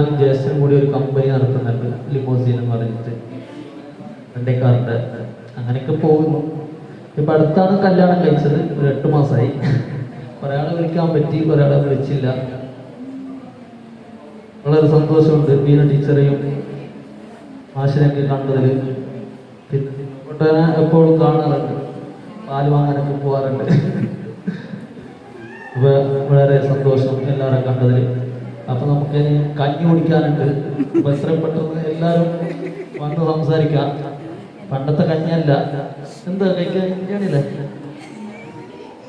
ഞാനും ജ്യേഷ്ഠനും കൂടി ഒരു കമ്പനി നടത്തുന്നുണ്ട്, ലിമോസിൻ എന്ന് പറഞ്ഞിട്ട്, രണ്ടേക്കാറുണ്ട്. അങ്ങനെയൊക്കെ പോകുന്നു. ഇപ്പം അടുത്താണ് കല്യാണം കഴിച്ചത്, ഒരു 8 മാസമായി. ഒരാളെ വിളിക്കാൻ പറ്റി, ഒരാളെ വിളിച്ചില്ല. വളരെ സന്തോഷമുണ്ട് ബീന ടീച്ചറെയും മാഷിനെയൊക്കെ കണ്ടതിൽ. പിന്നെ ഒട്ടനെ എപ്പോഴും കാണാറുണ്ട്, പാല് വാങ്ങാനൊക്കെ പോകാറുണ്ട്. അപ്പോൾ വളരെ സന്തോഷം എല്ലാവരും കണ്ടതിൽ. അപ്പം നമുക്ക് കഞ്ഞി കുടിക്കാനുണ്ട്. അപ്പോൾ എത്രയും പെട്ടെന്ന് എല്ലാവരും വന്ന് സംസാരിക്കാം. പണ്ടത്തെ കഞ്ഞിയല്ല, എന്താ കഴിക്കാനില്ലേ?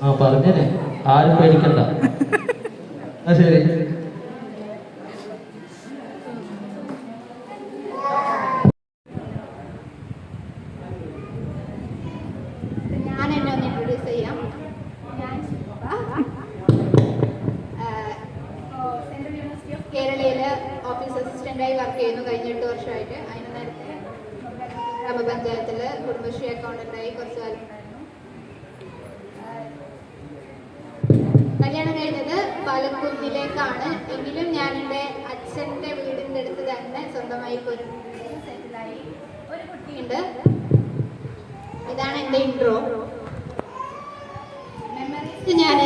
ആ പറഞ്ഞേനെ, ആരും പേടിക്കണ്ട. ആ ശരി. കേരളയിൽ ഓഫീസ് അസിസ്റ്റൻ്റായി വർക്ക് ചെയ്യുന്നു കഴിഞ്ഞ 8 വർഷമായിട്ട്. അതിന് നേരത്തെ ഗ്രാമപഞ്ചായത്തിൽ കുടുംബശ്രീ അക്കൗണ്ടൻ്റായി കുറച്ച് കാലം ഉണ്ടായിരുന്നു. കല്യാണം കഴിഞ്ഞത് പാലക്കുന്നിലേക്കാണ്. എങ്കിലും ഞാൻ എൻ്റെ അച്ഛൻ്റെ വീടിൻ്റെ അടുത്ത് തന്നെ സ്വന്തമായി ഒരു സെറ്റിലായി. ഒരു കുട്ടിയുണ്ട്. ഇതാണ് എൻ്റെ ഇൻട്രോ. മെമ്മറീസ് ഞാൻ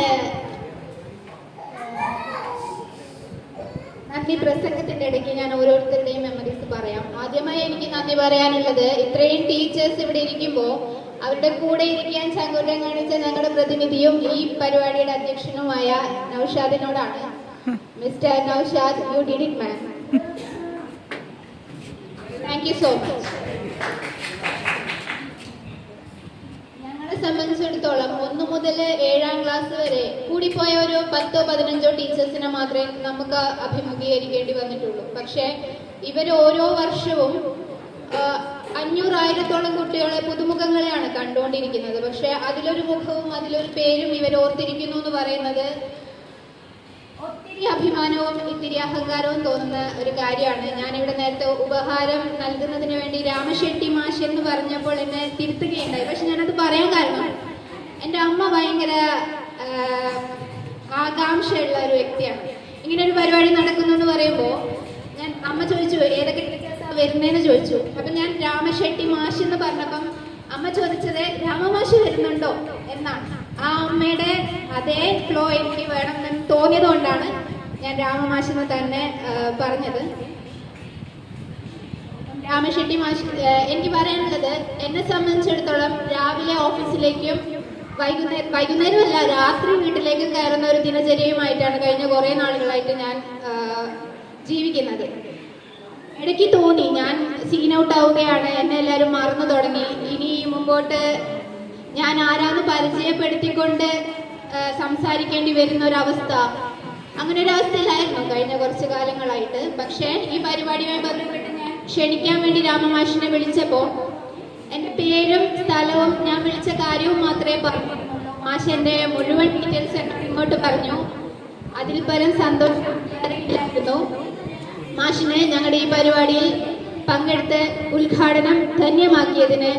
നന്ദി പ്രസംഗത്തിന്റെ ഇടയ്ക്ക് ഞാൻ ഓരോരുത്തരുടെയും മെമ്മറീസ് പറയാം. ആദ്യമായി എനിക്ക് നന്ദി പറയാനുള്ളത്, ഇത്രയും ടീച്ചേഴ്സ് ഇവിടെ ഇരിക്കുമ്പോൾ അവരുടെ കൂടെ ഇരിക്കാൻ ചങ്കൂറ്റം കാണിച്ച ഞങ്ങളുടെ പ്രതിനിധിയും ഈ പരിപാടിയുടെ അധ്യക്ഷനുമായ നൗഷാദിനോടാണ്. Mister Naushad, you did it man. Thank you so much. ഞങ്ങളെ സംബന്ധിച്ചിടത്തോളം 1 മുതൽ 7ാം ക്ലാസ് വരെ കൂടിപ്പോയ ഒരു 10-15 ടീച്ചേഴ്സിനെ മാത്രമേ നമുക്ക് അഭിമുഖീകരിക്കേണ്ടി വന്നിട്ടുള്ളൂ. പക്ഷേ ഇവർ ഓരോ വർഷവും 500-1000 കുട്ടികളെ, പുതുമുഖങ്ങളെയാണ് കണ്ടുകൊണ്ടിരിക്കുന്നത്. പക്ഷെ അതിലൊരു മുഖവും അതിലൊരു പേരും ഇവർ ഓർത്തിരിക്കുന്നു എന്ന് പറയുന്നത് ഒത്തിരി അഭിമാനവും ഇത്തിരി അഹങ്കാരവും തോന്നുന്ന ഒരു കാര്യമാണ്. ഞാനിവിടെ നേരത്തെ ഉപഹാരം നൽകുന്നതിന് വേണ്ടി രാമശെട്ടി മാഷ് എന്ന് പറഞ്ഞപ്പോൾ എന്നെ തിരുത്തുകയുണ്ടായി. പക്ഷെ ഞാനത് പറയാൻ കാരണം, എൻ്റെ അമ്മ ഭയങ്കര ആകാംക്ഷയുള്ള ഒരു വ്യക്തിയാണ്. ഇങ്ങനെ ഒരു പരിപാടി നടക്കുന്നു എന്ന് പറയുമ്പോൾ അമ്മ ചോദിച്ചു ഏതൊക്കെ ടീച്ചേഴ്സാണ് വരുന്നതെന്ന് ചോദിച്ചു. അപ്പം ഞാൻ രാമശെട്ടി മാഷ് എന്ന് പറഞ്ഞപ്പം അമ്മ ചോദിച്ചത് രാമമാഷ് വരുന്നുണ്ടോ എന്നാണ്. ആ അമ്മയുടെ അതേ ഫ്ലോ എനിക്ക് വേണമെന്ന് തോന്നിയത് കൊണ്ടാണ് ഞാൻ രാമമാഷ് എന്ന് തന്നെ പറഞ്ഞത്. രാമശെട്ടി മാഷ്, എനിക്ക് പറയാനുള്ളത്, എന്നെ സംബന്ധിച്ചിടത്തോളം രാവിലെ ഓഫീസിലേക്കും വൈകുന്നേരമല്ല രാത്രി വീട്ടിലേക്കും കയറുന്ന ഒരു ദിനചര്യയുമായിട്ടാണ് കഴിഞ്ഞ കുറേ നാളുകളായിട്ട് ഞാൻ ജീവിക്കുന്നത്. ഇടയ്ക്ക് തോന്നി ഞാൻ സീൻ ഔട്ട് ആവുകയാണ്, എന്നെ എല്ലാവരും മറന്നു തുടങ്ങി, ഇനി മുമ്പോട്ട് ഞാൻ ആരാന്ന് പരിചയപ്പെടുത്തിക്കൊണ്ട് സംസാരിക്കേണ്ടി വരുന്ന ഒരവസ്ഥ. അങ്ങനെ ഒരു അവസ്ഥയിലായിരുന്നു കഴിഞ്ഞ കുറച്ച് കാലങ്ങളായിട്ട്. പക്ഷേ ഈ പരിപാടിയുമായി ബന്ധപ്പെട്ട് ഞാൻ ക്ഷണിക്കാൻ വേണ്ടി രാമമാഷിനെ വിളിച്ചപ്പോൾ എൻ്റെ പേരും സ്ഥലവും ഞാൻ വിളിച്ച കാര്യവും മാത്രമേ പറഞ്ഞിരുന്നുള്ളൂ. മാഷ് എൻ്റെ മുഴുവൻ ഡീറ്റെയിൽസ് ഇങ്ങോട്ട് പറഞ്ഞു. അതിൽ പരം സന്തോഷം ഇല്ലായിരുന്നു. മാഷിനെ ഞങ്ങളുടെ ഈ പരിപാടിയിൽ പങ്കെടുത്ത് ഉദ്ഘാടനം ധന്യമാക്കിയതിന്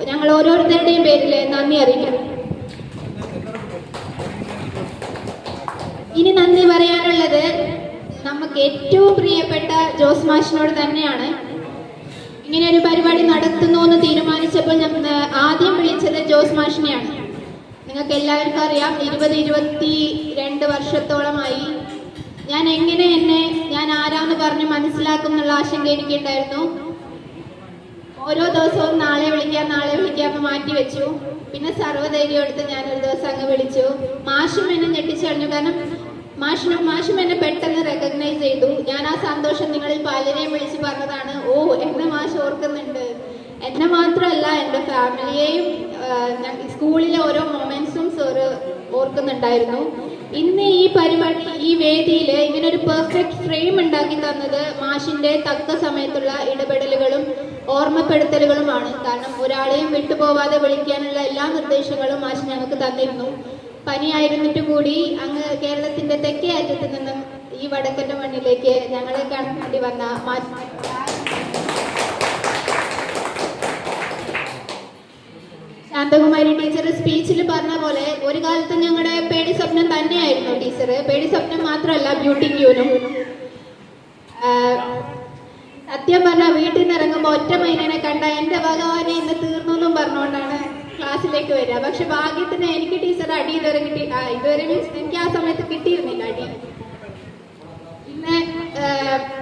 ഞങ്ങൾ ഓരോരുത്തരുടെയും പേരിൽ നന്ദി അറിയിക്കുന്നു. ഇനി നന്ദി പറയാനുള്ളത് നമുക്ക് ഏറ്റവും പ്രിയപ്പെട്ട ജോസ് മാഷിനോട് തന്നെയാണ്. ഇങ്ങനെ ഒരു പരിപാടി നടത്തുന്നു എന്ന് തീരുമാനിച്ചപ്പോൾ ഞങ്ങൾ ആദ്യം വിളിച്ചത് ജോസ് മാഷിനെയാണ്. നിങ്ങൾക്ക് എല്ലാവർക്കും അറിയാം, 20-22 വർഷത്തോളമായി ഞാൻ ആരാന്ന് പറഞ്ഞ് മനസ്സിലാക്കും എന്നുള്ള ആശങ്ക എനിക്കുണ്ടായിരുന്നു. ഓരോ ദിവസവും നാളെ വിളിക്കാം മാറ്റി വെച്ചു. പിന്നെ സർവ്വധൈര്യം എടുത്ത് ഞാനൊരു ദിവസം അങ്ങ് വിളിച്ചു. മാഷും എന്നെ ഞെട്ടിച്ചറിഞ്ഞു. കാരണം മാഷും എന്നെ പെട്ടെന്ന് റെക്കഗ്നൈസ് ചെയ്തു. ഞാൻ ആ സന്തോഷം നിങ്ങളിൽ പലരെയും വിളിച്ച് പറഞ്ഞതാണ്. ഓ, എന്നെ മാഷ് ഓർക്കുന്നുണ്ട്. എന്നെ മാത്രമല്ല, എൻ്റെ ഫാമിലിയെയും സ്കൂളിലെ ഓരോ മൊമെന്റ്സും സാറ് ഓർക്കുന്നുണ്ടായിരുന്നു. ഇന്ന് ഈ പരിപാടി, ഈ വേദിയിൽ ഇങ്ങനെ ഒരു പെർഫെക്റ്റ് ഫ്രെയിം ഉണ്ടാക്കി തന്നത് മാഷിന്റെ തക്ക സമയത്തുള്ള ഇടപെടലുകളും ഓർമ്മപ്പെടുത്തലുകളുമാണ്. കാരണം ഒരാളെയും വിട്ടുപോവാതെ വിളിക്കാനുള്ള എല്ലാ നിർദ്ദേശങ്ങളും മാഷ് ഞങ്ങൾക്ക് തന്നിരുന്നു. പനിയായിരുന്നിട്ട് കൂടി അങ്ങ് കേരളത്തിന്റെ തെക്കേ അറ്റത്ത് നിന്നും ഈ വടക്കന്റെ മണ്ണിലേക്ക് ഞങ്ങളെ കാണാൻ വേണ്ടി വന്ന മാഷ് ശാന്തകുമാരി ടീച്ചർ സ്പീച്ചിൽ പറഞ്ഞ പോലെ ഒരു കാലത്ത് ഞങ്ങളുടെ പേടി സ്വപ്നം തന്നെയായിരുന്നു ടീച്ചർ. പേടി സ്വപ്നം മാത്രമല്ല, ബ്യൂട്ടി ക്യൂനും. സത്യം പറഞ്ഞാൽ വീട്ടിൽ നിന്ന് ഇറങ്ങുമ്പോൾ ഒറ്റ മൈനനെ കണ്ട എൻ്റെ ഭഗവാനെ ഇന്ന് തീർന്നു എന്നും പറഞ്ഞുകൊണ്ടാണ് ക്ലാസ്സിലേക്ക് വരിക. പക്ഷെ ഭാഗ്യത്തിന് എനിക്ക് ടീച്ചർ അടി ഇതുവരെ ഇതുവരെ മീൻസ് എനിക്ക് ആ സമയത്ത് കിട്ടിയിരുന്നില്ല അടി. ഇന്ന്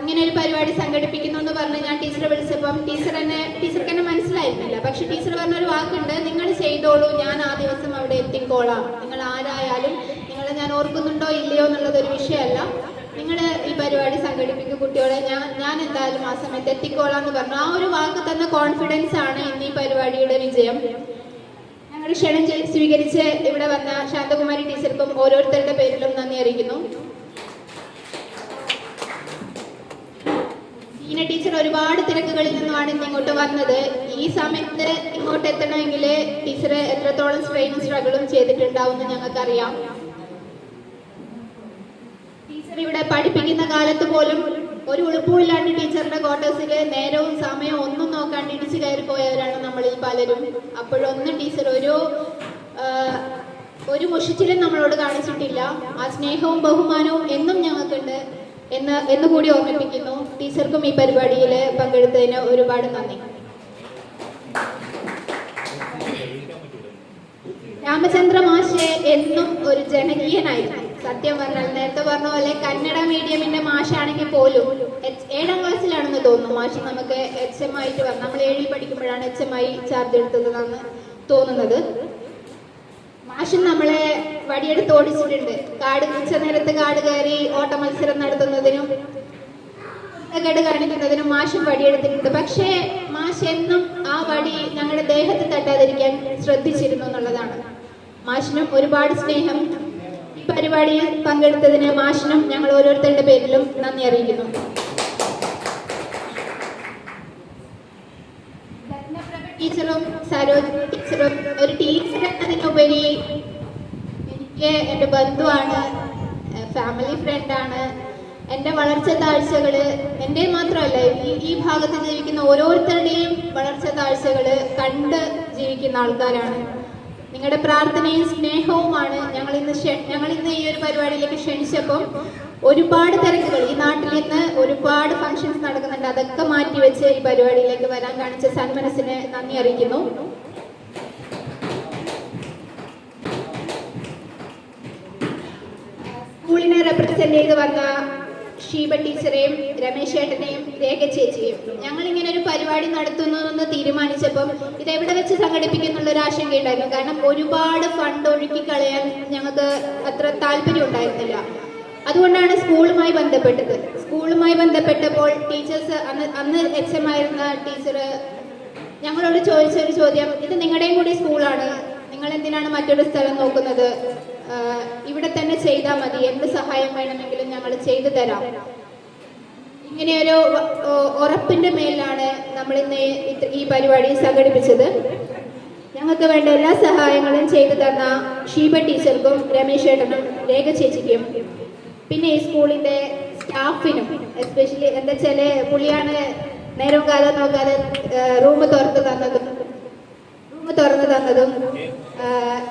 ഇങ്ങനെ ഒരു പരിപാടി സംഘടിപ്പിക്കുന്നു എന്ന് പറഞ്ഞ് ഞാൻ ടീച്ചറെ വിളിച്ചപ്പം ടീച്ചർക്ക് എന്നെ മനസ്സിലായിരുന്നില്ല. പക്ഷെ ടീച്ചർ പറഞ്ഞൊരു വാക്കുണ്ട്, നിങ്ങൾ ചെയ്തോളൂ, ഞാൻ ആ ദിവസം അവിടെ എത്തിക്കോളാം. നിങ്ങൾ ആരായാലും നിങ്ങളെ ഞാൻ ഓർക്കുന്നുണ്ടോ ഇല്ലയോ എന്നുള്ളതൊരു വിഷയമല്ല, നിങ്ങൾ ഈ പരിപാടി സംഘടിപ്പിക്കും കുട്ടികളെ, ഞാൻ എന്തായാലും ആ സമയത്ത് എത്തിക്കോളാം എന്ന് പറഞ്ഞു. ആ ഒരു വാക്ക് തന്ന കോൺഫിഡൻസ് ആണ് ഇന്ന് ഈ പരിപാടിയുടെ വിജയം. ഞങ്ങൾ ക്ഷണം സ്വീകരിച്ച് ഇവിടെ വന്ന ശാന്തകുമാരി ടീച്ചർക്കും ഓരോരുത്തരുടെ പേരിലും നന്ദി അറിയിക്കുന്നു. ഈന ടീച്ചർ ഒരുപാട് തിരക്കുകളിൽ നിന്നുമാണ് ഇന്ന് ഇങ്ങോട്ട് വന്നത്. ഈ സമയത്ത് ഇങ്ങോട്ട് എത്തണമെങ്കിൽ ടീച്ചർ എത്രത്തോളം സ്ട്രെയിനും സ്ട്രഗിളും ചെയ്തിട്ടുണ്ടാവും എന്ന് ഞങ്ങൾക്കറിയാം. ടീച്ചർ ഇവിടെ പഠിപ്പിക്കുന്ന കാലത്ത് പോലും ഒരു ഉളുപ്പുമില്ലാണ്ട് ടീച്ചറിന്റെ ക്വാർട്ടേഴ്സിൽ നേരവും സമയവും ഒന്നും നോക്കാണ്ട് ഇടിച്ചു കയറി പോയവരാണ് നമ്മളിൽ പലരും. അപ്പോഴൊന്നും ടീച്ചർ ഒരു മുഷിച്ചിലും നമ്മളോട് കാണിച്ചിട്ടില്ല. ആ സ്നേഹവും ബഹുമാനവും എന്നും ഞങ്ങൾക്കുണ്ട് എന്ന് കൂടി ഓർമ്മിപ്പിക്കുന്നു. ടീച്ചർക്കും ഈ പരിപാടിയിൽ പങ്കെടുത്തതിന് ഒരുപാട് നന്ദി. രാമചന്ദ്ര മാഷ് എന്നും ഒരു ജനകീയനായിരുന്നു. സത്യം പറഞ്ഞാൽ നേരത്തെ പറഞ്ഞ പോലെ കന്നഡ മീഡിയമിന്റെ മാഷാണെങ്കിൽ പോലും 7ാം ക്ലാസ്സിലാണെന്ന് തോന്നുന്നു മാഷ് നമുക്ക് HM ആയിട്ട് വന്നു. നമ്മൾ 7ൽ പഠിക്കുമ്പോഴാണ് HM ആയി ചാർജ് എടുത്തതെന്നാണ് തോന്നുന്നത്. മാഷ് നമ്മളെ വടിയെടുത്ത് ഓടിച്ചിട്ടുണ്ട്. ഉച്ച നേരത്ത് കാട് കയറി ഓട്ട മത്സരം നടത്തുന്നതിനും കേട് കാണിക്കുന്നതിനും മാഷും വടിയെടുത്തിട്ടുണ്ട്. പക്ഷേ മാഷ് എന്നും ആ വടി ഞങ്ങളുടെ ദേഹത്ത് തട്ടാതിരിക്കാൻ ശ്രദ്ധിച്ചിരുന്നു എന്നുള്ളതാണ്. മാഷിനും ഒരുപാട് സ്നേഹം. ഈ പരിപാടിയിൽ പങ്കെടുത്തതിന് മാഷിനും ഞങ്ങൾ ഓരോരുത്തരുടെ പേരിലും നന്ദി അറിയിക്കുന്നു. ടീച്ചറും സരോജ ടീച്ചറും ഒരു ടീച്ചർ എന്നതിനുപരി എനിക്ക് എൻ്റെ ബന്ധുവാണ്, ഫാമിലി ഫ്രണ്ടാണ്. എൻ്റെ വളർച്ച താഴ്ചകൾ എൻ്റെ മാത്രമല്ല, ഈ ഭാഗത്ത് ജീവിക്കുന്ന ഓരോരുത്തരുടെയും വളർച്ച താഴ്ചകൾ കണ്ട് ജീവിക്കുന്ന ആൾക്കാരാണ്. നിങ്ങളുടെ പ്രാർത്ഥനയും സ്നേഹവുമാണ് ഞങ്ങളിന്ന് ഈ ഒരു പരിപാടിയിലേക്ക് ക്ഷണിച്ചപ്പം ഒരുപാട് തിരക്കുകൾ, ഈ നാട്ടിൽ നിന്ന് ഒരുപാട് ഫംഗ്ഷൻസ് നടക്കുന്നുണ്ട്, അതൊക്കെ മാറ്റിവെച്ച് ഈ പരിപാടിയിലേക്ക് വരാൻ കാണിച്ച സന്മനസ്സിന് നന്ദി അറിയിക്കുന്നു. സ്കൂളിനെ റെപ്രസെന്റ് ചെയ്ത് വന്ന ഷീബ ടീച്ചറെയും രമേശ് ചേട്ടനെയും രേഖ ചേച്ചിയും ഞങ്ങളിങ്ങനെ ഒരു പരിപാടി നടത്തുന്നു എന്ന് തീരുമാനിച്ചപ്പം ഇതെവിടെ വെച്ച് സംഘടിപ്പിക്കുന്നുള്ള ഒരു ആശങ്കയുണ്ടായിരുന്നു. കാരണം ഒരുപാട് ഫണ്ട് ഒഴുക്കി കളയാൻ ഞങ്ങൾക്ക് അത്ര താല്പര്യം ഉണ്ടായിരുന്നില്ല. അതുകൊണ്ടാണ് സ്കൂളുമായി ബന്ധപ്പെട്ടത്. സ്കൂളുമായി ബന്ധപ്പെട്ടപ്പോൾ ടീച്ചേഴ്സ് അന്ന് HM ആയിരുന്ന ടീച്ചർ ഞങ്ങളോട് ചോദിച്ചൊരു ചോദ്യം, ഇത് നിങ്ങളുടെയും കൂടി സ്കൂളാണ്, നിങ്ങൾ എന്തിനാണ് മറ്റൊരു സ്ഥലം നോക്കുന്നത്, ഇവിടെ തന്നെ ചെയ്താൽ മതി, എന്ത് സഹായം വേണമെങ്കിലും ഞങ്ങൾ ചെയ്തു തരാം. ഇങ്ങനെയൊരു ഉറപ്പിന്റെ മേലാണ് നമ്മൾ ഇന്ന് ഈ പരിപാടി സംഘടിപ്പിച്ചത്. ഞങ്ങൾക്ക് വേണ്ട എല്ലാ സഹായങ്ങളും ചെയ്തു തന്ന ഷീബ ടീച്ചർക്കും രമേശ് ചേട്ടനും രേഖ ചേച്ചിക്കും പിന്നെ ഈ സ്കൂളിന്റെ സ്റ്റാഫിനും എസ്പെഷ്യലി എന്താ വെച്ചാൽ പുള്ളിയാണ് നേരവും കാലം നോക്കാതെ റൂം തുറന്നു തന്നതും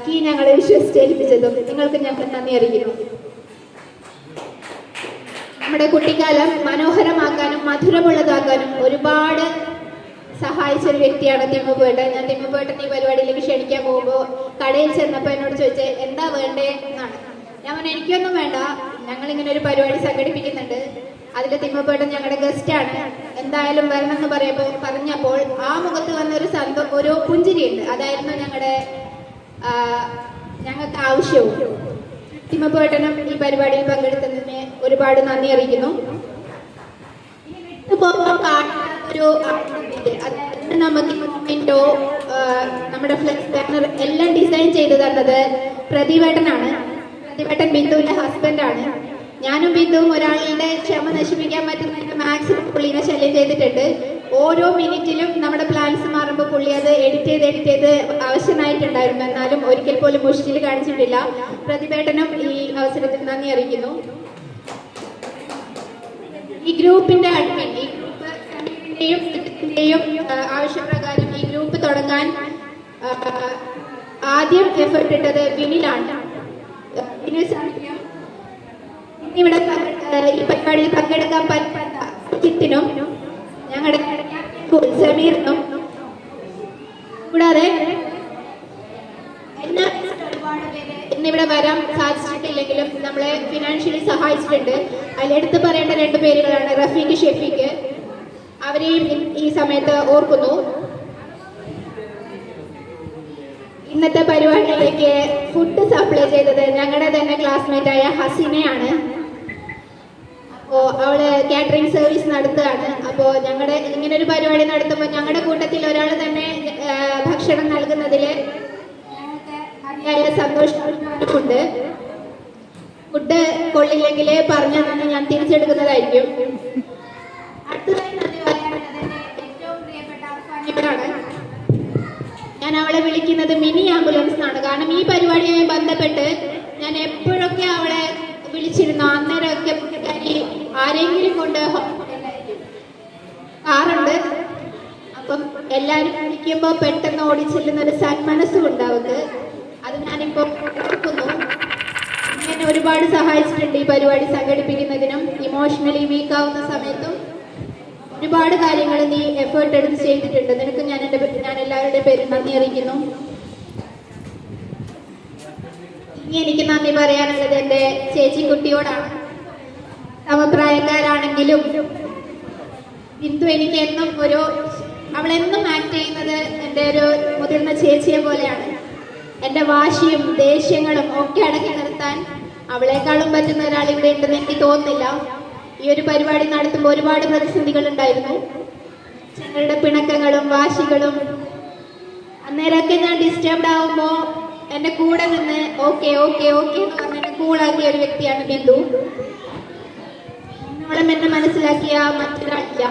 കീ ഞങ്ങളെ വിശ്വസിച്ചേൽപ്പിച്ചതും നിങ്ങൾക്ക് ഞങ്ങൾ നന്ദി അറിയിക്കുന്നു. നമ്മുടെ കുട്ടിക്കാലം മനോഹരമാക്കാനും മധുരമുള്ളതാക്കാനും ഒരുപാട് സഹായിച്ചൊരു വ്യക്തിയാണ് തിമ്മുപേട്ടൻ. ഞാൻ തിമ്മുപേട്ടൻ ഈ പരിപാടിയിലേക്ക് ക്ഷണിക്കാൻ പോകുമ്പോൾ കടയിൽ ചെന്നപ്പോൾ എന്നോട് ചോദിച്ചത് എന്താ വേണ്ടേ എന്നാണ്. ഞാൻ പറഞ്ഞു എനിക്കൊന്നും വേണ്ട, ഞങ്ങളിങ്ങനെ ഒരു പരിപാടി സംഘടിപ്പിക്കുന്നുണ്ട്, അതിൽ തിമ്മുപേട്ടൻ ഞങ്ങളുടെ ഗസ്റ്റാണ്, എന്തായാലും വരണം എന്ന് പറഞ്ഞപ്പോൾ ആ മുഖത്ത് വന്നൊരു ഒരു പുഞ്ചിരിയുണ്ട്. അതായിരുന്നു ഞങ്ങൾക്ക് ആവശ്യവും. തിമ്മുപേട്ടനും ഈ പരിപാടിയിൽ പങ്കെടുത്തതിന് ഒരുപാട് നന്ദി അറിയിക്കുന്നു. നമുക്ക് വിൻഡോ നമ്മുടെ ഫ്ലെക്സ് ബാനർ എല്ലാം ഡിസൈൻ ചെയ്തു തന്നത് പ്രതിവേട്ടനാണ്. പ്രതിവേട്ടൻ ബിന്ദുവിന്റെ ഹസ്ബൻഡാണ്. ഞാനും ബിന്ദുവും ഒരാളുടെ ക്ഷമ നശിപ്പിക്കാൻ പറ്റുന്ന മാക്സിമം പുള്ളിനെ ശല്യം ചെയ്തിട്ടുണ്ട്. ഓരോ മിനിറ്റിലും നമ്മുടെ പ്ലാൻസ് മാറുമ്പോൾ പുള്ളി അത് എഡിറ്റ് ചെയ്ത് ആവശ്യമായിട്ടുണ്ടായിരുന്നു. എന്നാലും ഒരിക്കൽ പോലും മുഷ്കിൽ കാണിച്ചിട്ടില്ല. പ്രതിവേട്ടനും ഈ അവസരത്തിൽ നന്ദി അറിയിക്കുന്നു. ഈ ഗ്രൂപ്പിന്റെ അഡ്മിൻ, ഈ ഗ്രൂപ്പിന്റെയും ആവശ്യപ്രകാരം ഈ ഗ്രൂപ്പ് തുടങ്ങാൻ ആദ്യം എഫേർട്ട് ഇട്ടത് വിനിലാണ്. ഇവിടെ ഈ പരിപാടിയിൽ പങ്കെടുക്കാൻ പറ്റാത്ത ചിത്തിനും ഞങ്ങളുടെ സമീറിനും കൂടാതെ ഒരുപാട് പേര് ഇന്നിവിടെ വരാൻ സാധിച്ചിട്ടില്ലെങ്കിലും നമ്മളെ ഫിനാൻഷ്യലി സഹായിച്ചിട്ടുണ്ട്. അതിലെടുത്ത് പറയേണ്ട 2 പേരുകളാണ് റഫീഖ്, ഷെഫീഖ്. അവരെയും ഈ സമയത്ത് ഓർക്കുന്നു. ഇന്നത്തെ പരിപാടിയിലേക്ക് ഫുഡ് സപ്ലൈ ചെയ്തത് ഞങ്ങളുടെ തന്നെ ക്ലാസ്മേറ്റായ ഹസീനയാണ്. അപ്പോൾ അവള് കാറ്ററിംഗ് സർവീസ് നടത്തുകയാണ്. അപ്പോൾ ഞങ്ങളുടെ ഇങ്ങനെ ഒരു പരിപാടി നടത്തുമ്പോൾ ഞങ്ങളുടെ കൂട്ടത്തിൽ ഒരാൾ തന്നെ ഭക്ഷണം നൽകുന്നതിൽ അതിയായ സന്തോഷമുണ്ട്. ഫുഡ് കൊള്ളില്ലെങ്കിൽ പറഞ്ഞു തന്നെ ഞാൻ തിരിച്ചെടുക്കുന്നതായിരിക്കും. അടുത്തതായി നന്ദി പറയാനുള്ളത് ഏറ്റവും പ്രിയപ്പെട്ട അവസാനികളാണ്. ഞാൻ അവളെ വിളിക്കുന്നത് മിനി ആംബുലൻസ് എന്നാണ്. കാരണം ഈ പരിപാടിയുമായി ബന്ധപ്പെട്ട് ഞാൻ എപ്പോഴൊക്കെ അവളെ വിളിച്ചിരുന്നു അന്നേരമൊക്കെ ആരെങ്കിലും കൊണ്ട് കാറുണ്ട്. അപ്പം എല്ലാവരും വിളിക്കുമ്പോൾ പെട്ടെന്ന് ഓടിച്ചെല്ലുന്ന ഒരു സന്മനസ്സും ഉണ്ടാവുന്നത്. അത് ഞാനിപ്പോൾ ഓർക്കുന്നു. എന്നെ ഒരുപാട് സഹായിച്ചിട്ടുണ്ട് ഈ പരിപാടി സംഘടിപ്പിക്കുന്നതിനും. ഇമോഷണലി വീക്ക് ആവുന്ന സമയത്തും ഒരുപാട് കാര്യങ്ങൾ നീ എഫേർട്ട് എടുത്ത് ചെയ്തിട്ടുണ്ട്. നിനക്ക് ഞാൻ എല്ലാവരുടെയും പേര് നന്ദി അറിയിക്കുന്നു. ഇനി എനിക്ക് നന്ദി പറയാനുള്ളത് എൻ്റെ ചേച്ചി കുട്ടിയോടാണ്. സമപ്രായക്കാരാണെങ്കിലും ബിന്ദു എനിക്ക് എന്നും അവളെന്നും ആക്ട് ചെയ്യുന്നത് എൻ്റെ ഒരു മുതിർന്ന ചേച്ചിയെ പോലെയാണ്. എൻ്റെ വാശിയും ദേഷ്യങ്ങളും ഒക്കെ അടക്കി നിർത്താൻ അവളെക്കാളും പറ്റുന്ന ഒരാൾ ഇവിടെ ഉണ്ടെന്ന് എനിക്ക് തോന്നുന്നില്ല. ഈ ഒരു പരിപാടി നടത്തുമ്പോൾ ഒരുപാട് പ്രതിസന്ധികൾ ഉണ്ടായിരുന്നു. ഞങ്ങളുടെ പിണക്കങ്ങളും വാശികളും അന്നേരമൊക്കെ ഞാൻ ഡിസ്റ്റർബ്ഡ് ആവുമ്പോൾ എൻ്റെ കൂടെ നിന്ന് ഓക്കെ ഓക്കെ ഓക്കെ എന്ന് പറഞ്ഞ് കൂളാക്കിയ ഒരു വ്യക്തിയാണ് ബിന്ദു. എന്നോളം എന്നെ മനസ്സിലാക്കിയ മറ്റൊരാളില്ല.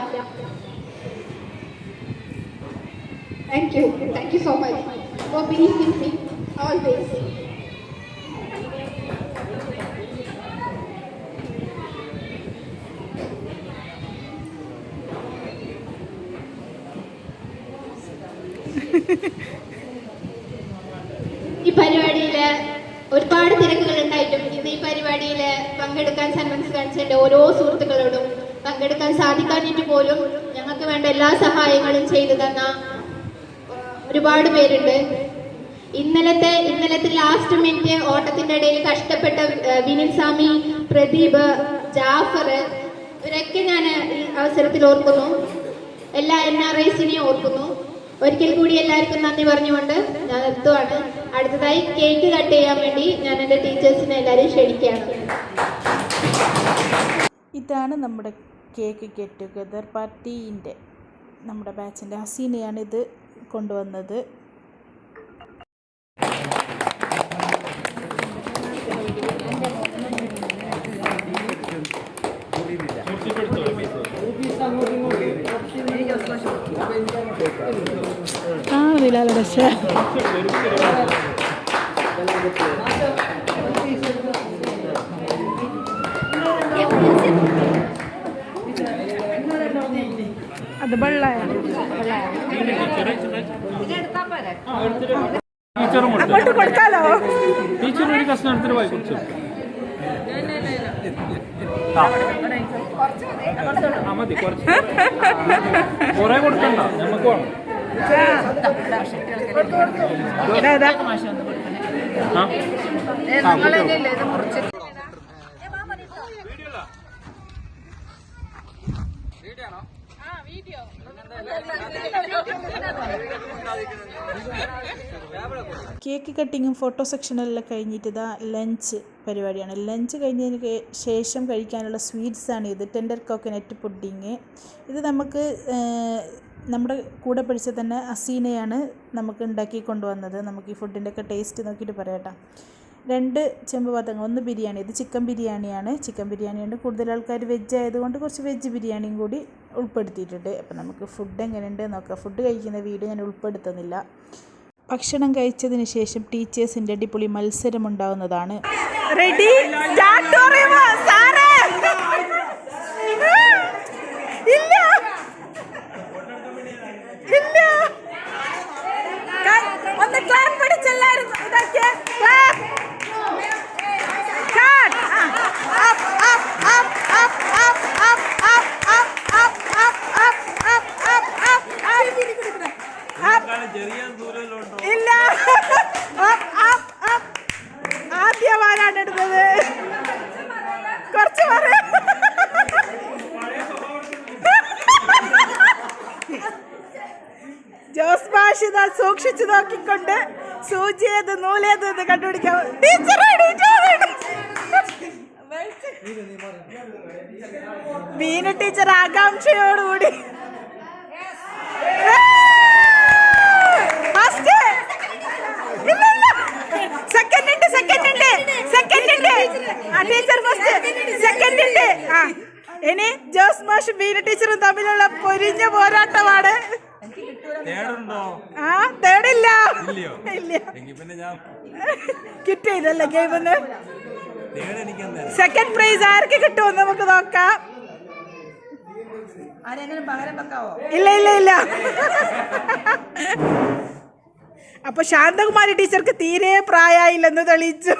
Thank you so much for being with me always. ഈ പരിപാടിയിൽ ഒരുപാട് തിരക്കുകൾ ഉണ്ടായിട്ടും ഇന്ന് ഈ പരിപാടിയിൽ പങ്കെടുക്കാൻ സന്മനസ് കാണിച്ച എൻ്റെ ഓരോ സുഹൃത്തുക്കളോടും പങ്കെടുക്കാൻ സാധിക്കാഞ്ഞിട്ട് പോലും ഞങ്ങൾക്ക് വേണ്ട എല്ലാ സഹായങ്ങളും ചെയ്തു തന്ന ഒരുപാട് പേരുണ്ട്. ഇന്നലത്തെ ലാസ്റ്റ് മിനിറ്റ് ഓട്ടത്തിന്റെ ഇടയിൽ കഷ്ടപ്പെട്ട വിനിൽ സ്വാമി, പ്രദീപ്, ജാഫർ, ഇവരൊക്കെ ഞാൻ ഈ അവസരത്തിൽ ഓർക്കുന്നു. എല്ലാ NRIസിനെയും ഓർക്കുന്നു. ഒരിക്കൽ കൂടി എല്ലാവർക്കും നന്ദി പറഞ്ഞുകൊണ്ട് ഞാൻ നിർത്തുവാണ്. അടുത്തതായി കേക്ക് കട്ട് ചെയ്യാൻ വേണ്ടി ഞാൻ എൻ്റെ ടീച്ചേഴ്സിനെ എല്ലാവരും ക്ഷണിക്കുകയാണ്. ഇതാണ് നമ്മുടെ കേക്ക് ഗെറ്റ് ടുഗദർ പാർട്ടീൻ്റെ നമ്മുടെ ബാച്ചിൻ്റെ ഹസീനയാണ് ഇത് കൊണ്ടുവന്നത്. അത് വെള്ളായ അങ്ങോട്ട് കൊടുക്കാലോ. ടീച്ചർ ഒരു കഷ്ണം എടുത്തിട്ട് പോയി കുറിച്ചു മതി. കുറച്ച് കുറെ കൊടുക്കണ്ട, നമുക്ക് വേണം. കേക്ക് കട്ടിങ്ങും ഫോട്ടോ സെക്ഷനെല്ലാം കഴിഞ്ഞിട്ട് ഇതാ ലഞ്ച് പരിപാടിയാണ്. ലഞ്ച് കഴിഞ്ഞതിന് ശേഷം കഴിക്കാനുള്ള സ്വീറ്റ്സാണ് ഇത്. Tender coconut pudding. ഇത് നമുക്ക് നമ്മുടെ കൂടെ പഠിച്ച തന്നെ അസീനയാണ് നമുക്ക് ഉണ്ടാക്കി കൊണ്ടുവന്നത്. നമുക്ക് ഈ ഫുഡിൻ്റെ ഒക്കെ ടേസ്റ്റ് നോക്കിയിട്ട് പറയാട്ടോ. 2 ചെമ്പ് പാത്രങ്ങൾ, 1 ബിരിയാണി. ഇത് ചിക്കൻ ബിരിയാണിയാണ്. ചിക്കൻ ബിരിയാണിയുണ്ട്. കൂടുതൽ ആൾക്കാർ വെജ് ആയതുകൊണ്ട് കുറച്ച് വെജ് ബിരിയാണിയും കൂടി ഉൾപ്പെടുത്തിയിട്ടുണ്ട്. അപ്പോൾ നമുക്ക് ഫുഡ് എങ്ങനെയുണ്ട് നോക്കാം. ഫുഡ് കഴിക്കുന്ന വീഡിയോ ഞാൻ ഉൾപ്പെടുത്തുന്നില്ല. ഭക്ഷണം കഴിച്ചതിന് ശേഷം ടീച്ചേഴ്സിൻ്റെ അടിപൊളി മത്സരം ഉണ്ടാവുന്നതാണ്. Ready start. ഒന്ന് ക്ലാപ്പ് പിടിച്ചെല്ലാരും ഇതാക്കിയ ക്ലാപ്പ്. സ്റ്റാർട്ട്. ഇല്ല. ആദ്യമാരാണ് എടുത്തത്. കുറച്ച് പറയാം. ജോസ് മാഷ് ഇതാ സൂക്ഷിച്ചു നോക്കിക്കൊണ്ട് സൂചി ഏത് നൂലേത് എന്ന് കണ്ടുപിടിക്കാം. മീനു ടീച്ചർ ആകാംക്ഷയോടുകൂടി ഇനി ജോസ് മാഷ് മീനു ടീച്ചറും തമ്മിലുള്ള പൊരിഞ്ഞ പോരാട്ടമാണ്. ആ തേടില്ല, കിട്ടിയില്ലല്ലേ ഗെയിമിന്ന്. സെക്കൻഡ് പ്രൈസ് ആർക്ക് കിട്ടുമെന്ന് നമുക്ക് നോക്കാം. ഇല്ല ഇല്ല ഇല്ല. അപ്പൊ ശാന്തകുമാരി ടീച്ചർക്ക് തീരെ പ്രായമായില്ലെന്ന് തെളിയിച്ചു.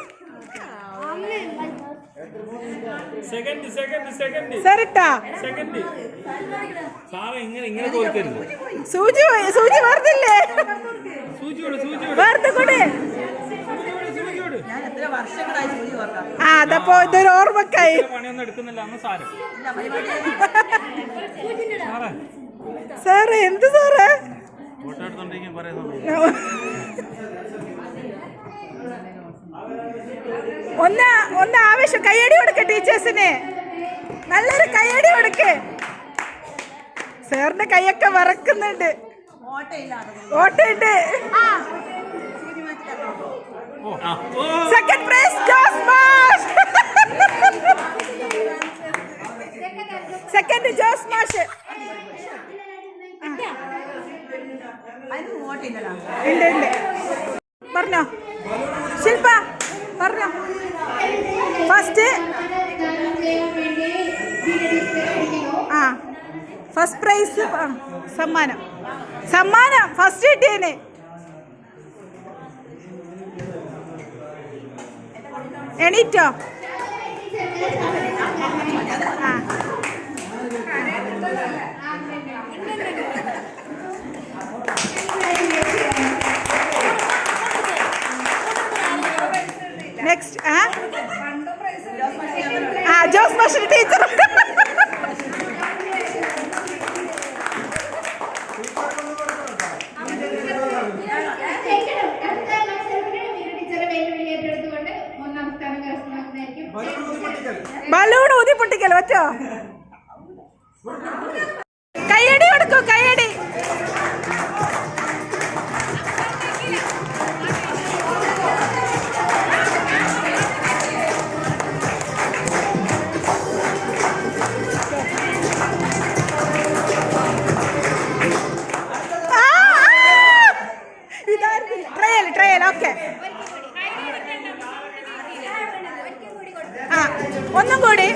സൂചി സൂചി വേർതില്ലേ? വേർത്തുകൂടെ? ആ അതപ്പോ ഇതൊരു ഓർമ്മക്കായി. സാറേ എന്ത് സാറേ? ഒന്ന് ആവശ്യം കയ്യടി കൊടുക്ക ടീച്ചേഴ്സിന്. നല്ലൊരു കയ്യടി കൊടുക്ക്. സാറിന്റെ കൈയൊക്കെ വറക്കുന്നുണ്ട്. ഓട്ടയുണ്ട്. സെക്കൻഡ് പ്രൈസ് ജോസ് മാഷ്. സെക്കൻഡ് ജോസ് മാഷ്. ഉണ്ട് ഉണ്ട്. പറഞ്ഞോ ശില്പ, പറഞ്ഞോ. ഫസ്റ്റ് ആ ഫസ്റ്റ് പ്രൈസ് സമ്മാനം. സമ്മാനം ഫസ്റ്റ് കിട്ടിയതിന് എണീറ്റോ? ആ നെക്സ്റ്റ് ജോസ് മാഷ് ടീച്ചർ. ബലൂൺ ഊതി പൊട്ടിക്കൽ പറ്റോ? കയ്യടി കൊടുക്കൂ, കയ്യടി. Trial trial okay. ആ ഒന്നും കൂടി.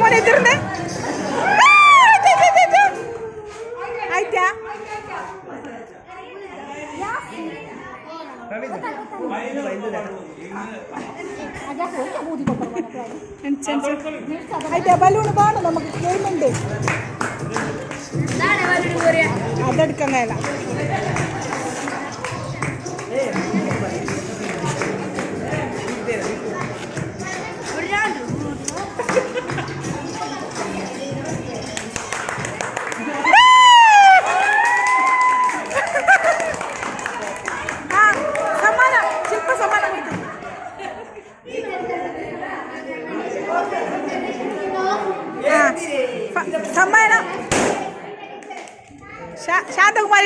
മോനെ എതിർന്ന് ആയിട്ടാ ആയിട്ടാ ബലൂണ് വേണം നമുക്ക് ഗെയിമുണ്ട് അതെടുക്കാൻ കഴിയില്ല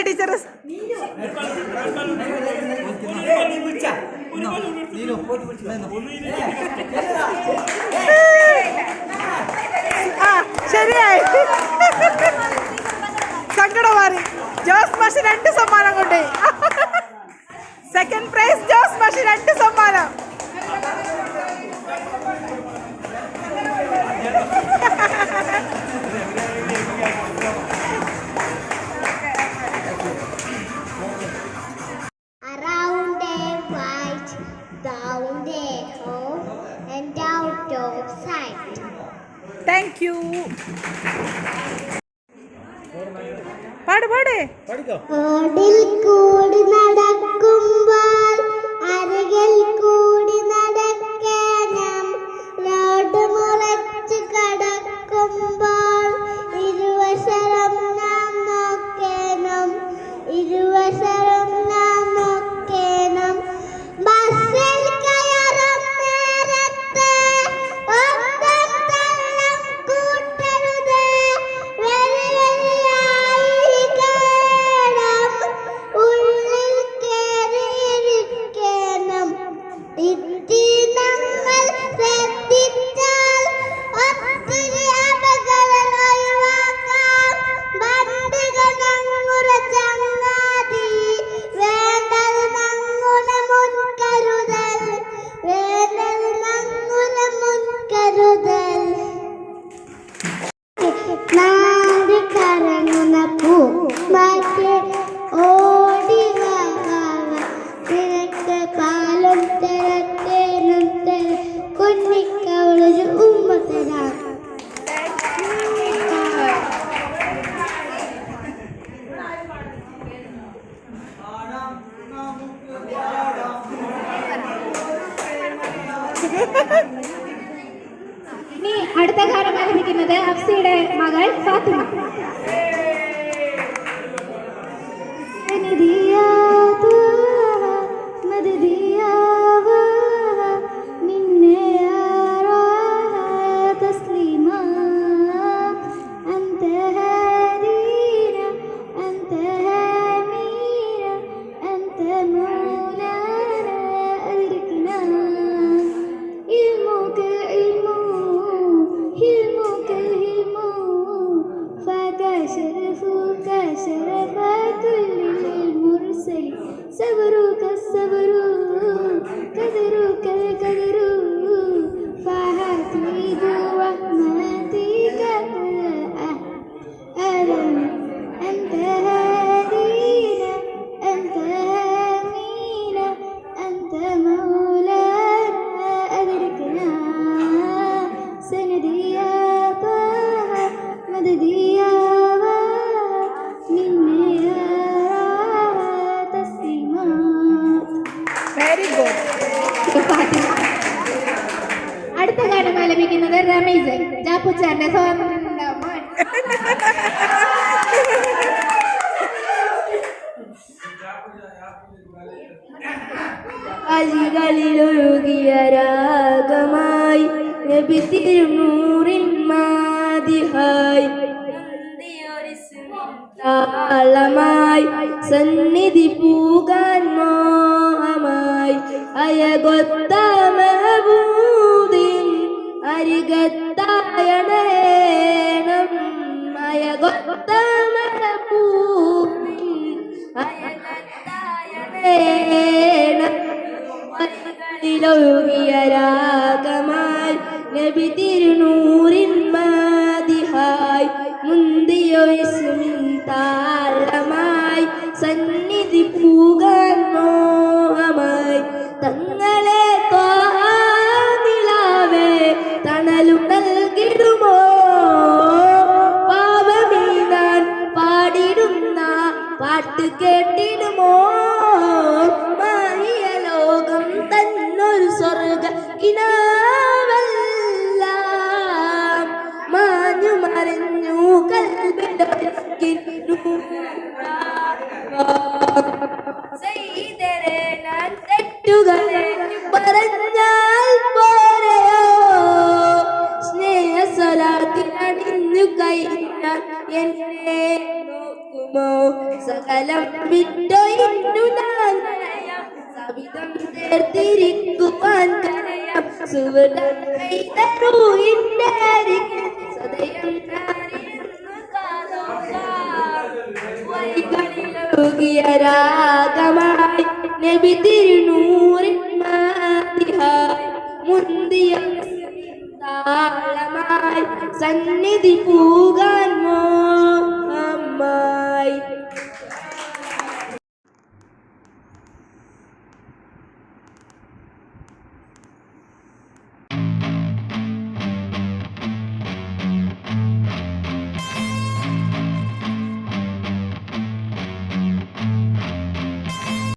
ടീച്ചർ. ആ ശരിയായി, സങ്കടം മാറി. ജോസ് മാഷ് 2 സമ്മാനം കൊണ്ടേ. സെക്കൻഡ് പ്രൈസ് ജോസ് മാഷ് 2 സമ്മാനം. Around a white, down a hole, and out of sight. Thank you. പാട് പാട്. റോഡിൽ കൂടി നടക്കുമ്പോൾ അരികിൽ കൂടി നടക്കണം. റോഡ് മുറിച്ച് കടക്കുമ്പോൾ ഇരുവശവും നാം നോക്കണം. ഇരുവശവും നാം നോക്കണം. ബസ്സിൽ കയറും നേരത്ത് ഒന്നും തള്ളം കൂട്ടരുത്. വെളിവെളിയായി കാണാം, ഉള്ളിൽ കേറിയിരിക്കണം. ഇത്തി നമ്മൾ ശ്രദ്ധിച്ചാൽ ഒത്തിരി അപകടം ഒഴിവാക്കാം. വണ്ടികൾ നമ്മുടെ ചങ്ങാതി, വേണ്ടത് നമ്മുടെ മുൻകരുതൽ. വേണ്ടത് നമ്മുടെ മുൻകരുതൽ. നാട് കറങ്ങുന്ന പൂ മാറ്റി ഓടി വാ. നിനക്ക് പാലും തരത്തേനും കുഞ്ഞിക്കവളൊരു ഉമ്മ തരാം. ഇനി അടുത്ത ഗാനം ആലപിക്കുന്നത് ഹഫ്സയുടെ മകൾ ഫാത്തിമ. صبروك الصبر قدروك القدر فهاتي برحمتك ألم أنت هادينا أنت هامينا أنت مولانا أدركنا سندي يا طه مددي يا അടുത്ത ഗാനം ആലപിക്കുന്നത് റമീസ് ജാപ്പുച്ചാന്റെ സ്വാതന്ത്ര്യം ഉണ്ടാവുമ്പോൾ. അലികളിലൊഴുകിയ രാഗമായി നബി തിരുനൂറിൻ മാദിഹായി താളമായി സന്നിധി പൂകാൻ മോഹമായി അയകൊത്ത മെഹബൂദിൻ അരികത്തായണേണം. അയകൊത്ത മെഹബൂദിൻ അരികത്തായണേണം. അലികളിലൊഴുകിയ രാഗമായി നബി തിരുനൂറിൻ മാദിഹായി മുന്തിയൊരിസ്മിൻ താളമായി സന്നിധി പൂകാൻ മോഹമായി തങ്ങളെ നിലാവേ തണലും നൽകിടുമോ. പാവമീനാൻ പാടിടുന്ന പാട്ട് കേട്ടിടുമോ. മാറിയ ലോകം തന്നൊരു സ്വർഗ ഇനാവല്ല മാഞ്ഞു മറിഞ്ഞു ഞാൻ തെറ്റുകളെ പറഞ്ഞാൽ പോരെയോ. സ്നേഹസ്വലാത്തിനടിഞ്ഞു കഴിഞ്ഞാൽ എന്നെ നോക്കുമോ. സകല സകലം വിട്ടൊഴിഞ്ഞു ഞാൻ സവിധം ചേർത്തിരിക്കുവാൻ കരയാം സുവൃതം ചെയ്തരൂ ഇന്റെ അരികിൽ സദയം വൈകളിലൊഴുകിയ രാഗമായി നബി തിരുനൂറിൻ മാതിഹായി മുന്തിയ താളമായി സന്നിധി പൂകാൻ മോഹമായി